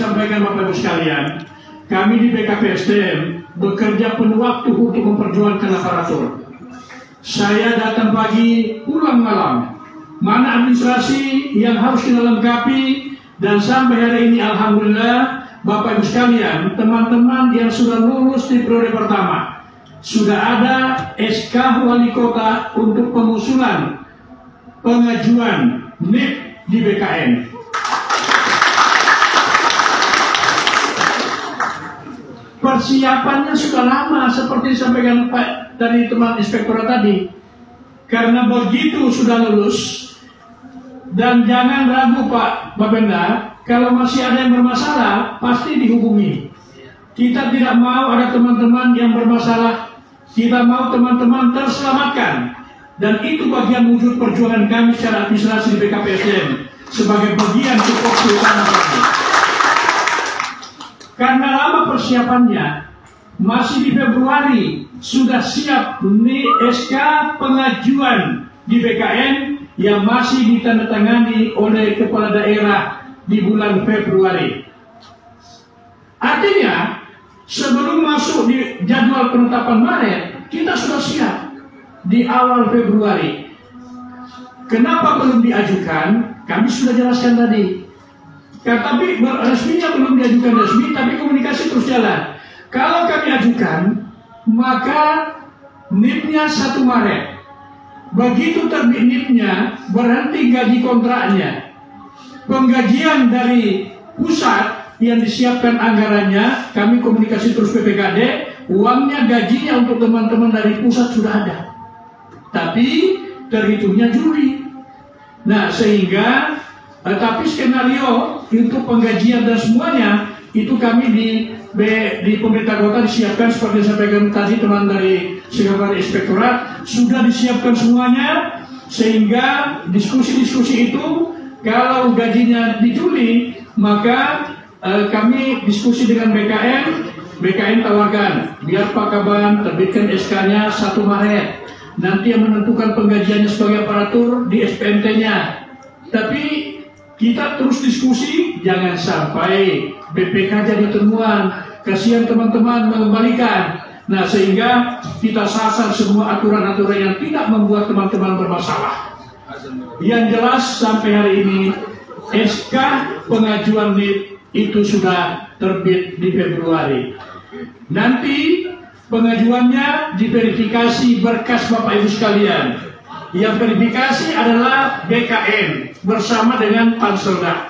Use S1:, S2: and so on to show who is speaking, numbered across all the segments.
S1: disampaikan Bapak Ibu sekalian, kami di BKPSDM bekerja penuh waktu untuk memperjuangkan aparatur. Saya datang pagi, pulang malam. Mana administrasi yang harus kita lengkapi, dan sampai hari ini alhamdulillah Bapak Ibu sekalian, teman-teman yang sudah lulus di periode pertama, sudah ada SK Wali Kota untuk pengusulan pengajuan NIP di BKN. Persiapannya sudah lama seperti disampaikan Pak dari teman inspektorat tadi. Karena begitu sudah lulus, dan jangan ragu Pak Babenda, kalau masih ada yang bermasalah pasti dihubungi. Kita tidak mau ada teman-teman yang bermasalah, kita mau teman-teman terselamatkan. Dan itu bagian wujud perjuangan kami secara administrasi di BKPSDM sebagai bagian tupoksi utama kami. Karena lama persiapannya, masih di Februari sudah siap nih SK pengajuan di BKN yang masih ditandatangani oleh kepala daerah di bulan Februari. Artinya, sebelum masuk di jadwal penetapan Maret, kita sudah siap di awal Februari. Kenapa belum diajukan? Kami sudah jelaskan tadi. Tapi resminya belum diajukan resmi, tapi komunikasi terus jalan. Kalau kami ajukan, maka NIP-nya 1 Maret. Begitu terbit NIP-nya, berhenti gaji kontraknya. Penggajian dari pusat yang disiapkan anggarannya, kami komunikasi terus PPKD, uangnya gajinya untuk teman-teman dari pusat sudah ada. Tapi terhitungnya Juli. Nah, sehingga tapi skenario untuk penggajian dan semuanya itu kami di pemerintah kota disiapkan seperti disampaikan tadi teman dari Sekretaris Inspektorat, sudah disiapkan semuanya, sehingga diskusi-diskusi itu kalau gajinya di Juli, maka kami diskusi dengan BKN tawarkan biar Pak Kaban terbitkan SK-nya 1 Maret. Nanti yang menentukan penggajiannya sebagai aparatur di SPNT-nya. Tapi kita terus diskusi, jangan sampai BPK jadi temuan, kasihan teman-teman mengembalikan. Nah, sehingga kita sasar semua aturan-aturan yang tidak membuat teman-teman bermasalah. Yang jelas sampai hari ini SK pengajuan NIP itu sudah terbit di Februari. Nanti pengajuannya diverifikasi berkas Bapak Ibu sekalian. Yang verifikasi adalah BKN bersama dengan Panselda.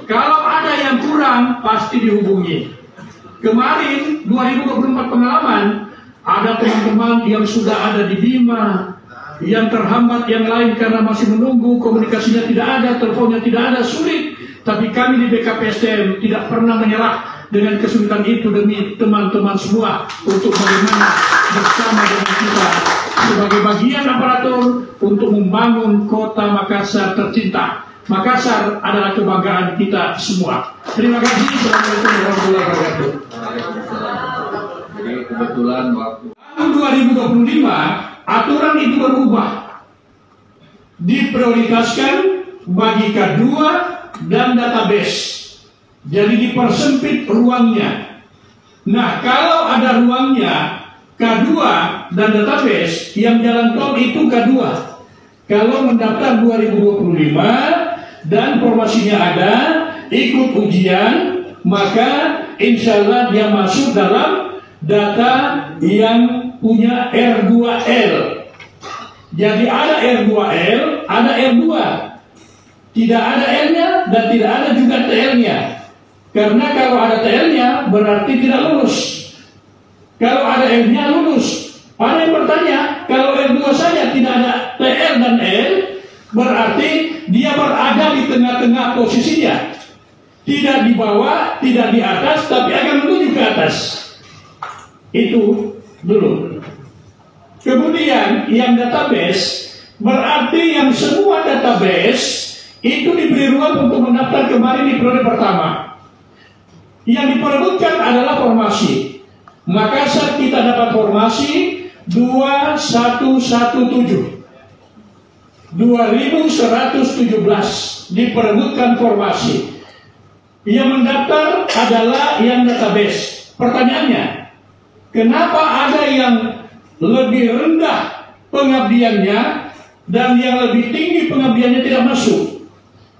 S1: Kalau ada yang kurang pasti dihubungi. Kemarin 2024 pengalaman, ada teman-teman yang sudah ada di Bima, yang terhambat yang lain karena masih menunggu, komunikasinya tidak ada, teleponnya tidak ada, sulit. Tapi kami di BKPSDM tidak pernah menyerah dengan kesulitan itu demi teman-teman semua untuk bagaimana bersama dengan kita sebagai bagian aparatur untuk membangun kota Makassar tercinta. Makassar adalah kebanggaan kita semua. Terima kasih. Assalamualaikum warahmatullahi wabarakatuh.
S2: Jadi kebetulan waktu
S1: tahun 2025 aturan itu berubah. Diprioritaskan bagi K2 dan database. Jadi dipersempit ruangnya. Nah, kalau ada ruangnya K2 dan database, yang jalan tol itu K2. Kalau mendaftar 2025 dan formasinya ada, ikut ujian, maka insya Allah dia masuk dalam data yang punya R2L. Jadi ada R2L, ada R2. Tidak ada L-nya dan tidak ada juga TL-nya. Karena kalau ada TL-nya berarti tidak lulus. Kalau ada L-nya lulus. Ada yang bertanya, kalau R2 saja tidak ada TL dan L, berarti dia berada di tengah-tengah posisinya. Tidak di bawah, tidak di atas, tapi akan menuju ke atas. Itu dulu. Kemudian yang database, berarti yang semua database itu diberi ruang untuk mendaftar kemarin di periode pertama. Yang diperebutkan adalah formasi. Makassar kita dapat formasi 2117. 2117 diperebutkan formasi. Yang mendaftar adalah yang database. Pertanyaannya, kenapa ada yang lebih rendah pengabdiannya dan yang lebih tinggi pengabdiannya tidak masuk?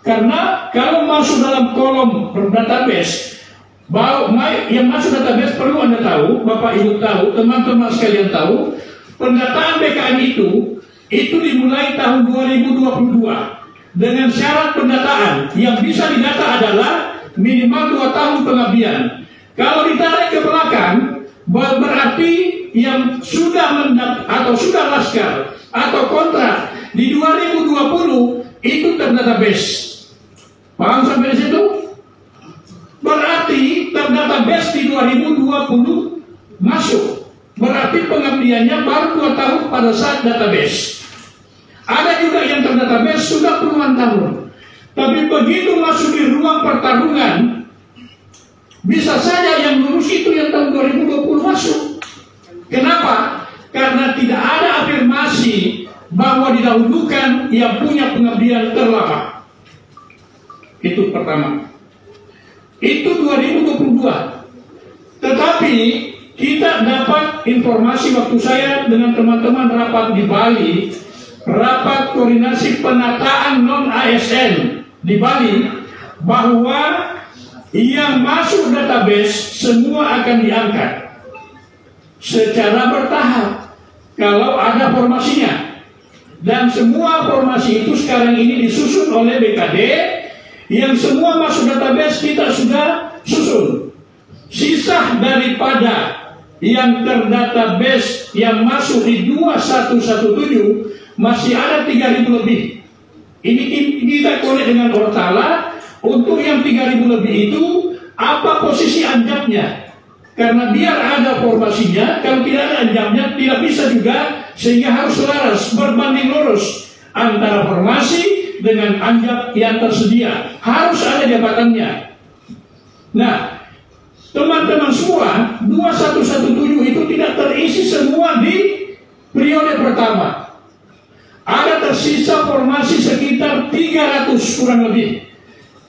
S1: Karena kalau masuk dalam kolom database, yang masuk database perlu Anda tahu, Bapak Ibu tahu, teman-teman sekalian tahu, pendataan BKN itu dimulai tahun 2022 dengan syarat pendataan yang bisa didata adalah minimal 2 tahun pengabdian. Kalau ditarik ke belakang, berarti yang sudah atau sudah laskar atau kontrak di 2020 itu terdatabase. Paham sampai di situ? Berarti terdatabase di 2020 masuk. Berarti pengabdiannya baru 2 tahun pada saat database. Ada juga yang terdatabase sudah puluhan tahun. Tapi begitu masuk di ruang pertarungan, bisa saja yang lulus itu yang tahun 2020 masuk. Kenapa? Karena tidak ada afirmasi bahwa didahulukan yang punya pengabdian terlama. Itu pertama. Itu 2022. Tetapi kita dapat informasi waktu saya dengan teman-teman rapat di Bali, rapat koordinasi penataan non-ASN di Bali, bahwa yang masuk database semua akan diangkat secara bertahap kalau ada formasinya. Dan semua formasi itu sekarang ini disusun oleh BKD. Yang semua masuk database kita sudah susun. Sisa daripada yang terdatabase yang masuk di 2117 masih ada 3.000 lebih. Ini kita kolek dengan Ortala. Untuk yang 3.000 lebih itu apa posisi anjapnya? Karena biar ada formasinya, kalau tidak ada anjapnya tidak bisa juga, sehingga harus selaras, berbanding lurus antara formasi dengan anjap yang tersedia. Harus ada jabatannya. Nah, teman-teman semua, 2117 itu tidak terisi semua di periode pertama. Ada tersisa formasi sekitar 300 kurang lebih.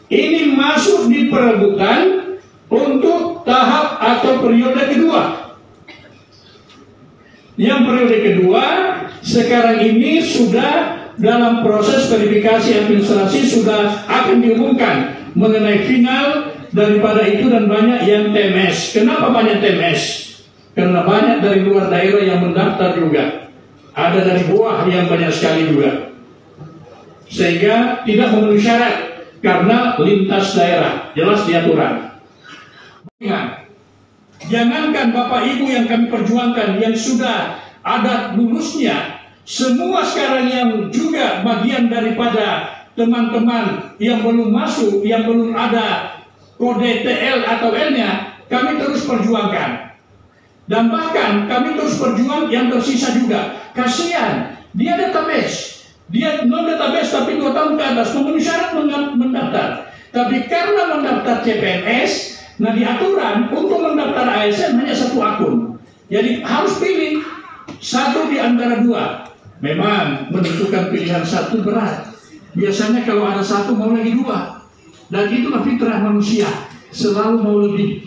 S1: Ini masuk di perebutan untuk tahap atau periode kedua. Yang periode kedua sekarang ini sudah dalam proses verifikasi administrasi, sudah akan diumumkan mengenai final daripada itu, dan banyak yang TMS. Kenapa banyak TMS? Karena banyak dari luar daerah yang mendaftar juga. Ada dari bawah yang banyak sekali juga. Sehingga tidak memenuhi syarat karena lintas daerah, jelas diaturan. Jangankan Bapak Ibu yang kami perjuangkan yang sudah ada lulusnya, semua sekarang yang juga bagian daripada teman-teman yang belum masuk, yang belum ada kode TL atau L-nya, kami terus perjuangkan. Dan bahkan kami terus berjuang yang tersisa juga. Kasihan, dia database, dia non database tapi 2 tahun ke atas memenuhi syarat mendaftar. Tapi karena mendaftar CPNS, nah di aturan untuk mendaftar ASN hanya 1 akun. Jadi harus pilih 1 di antara 2. Memang menentukan pilihan 1 berat. Biasanya kalau ada 1 mau lagi 2. Dan itulah fitrah manusia, selalu mau lebih.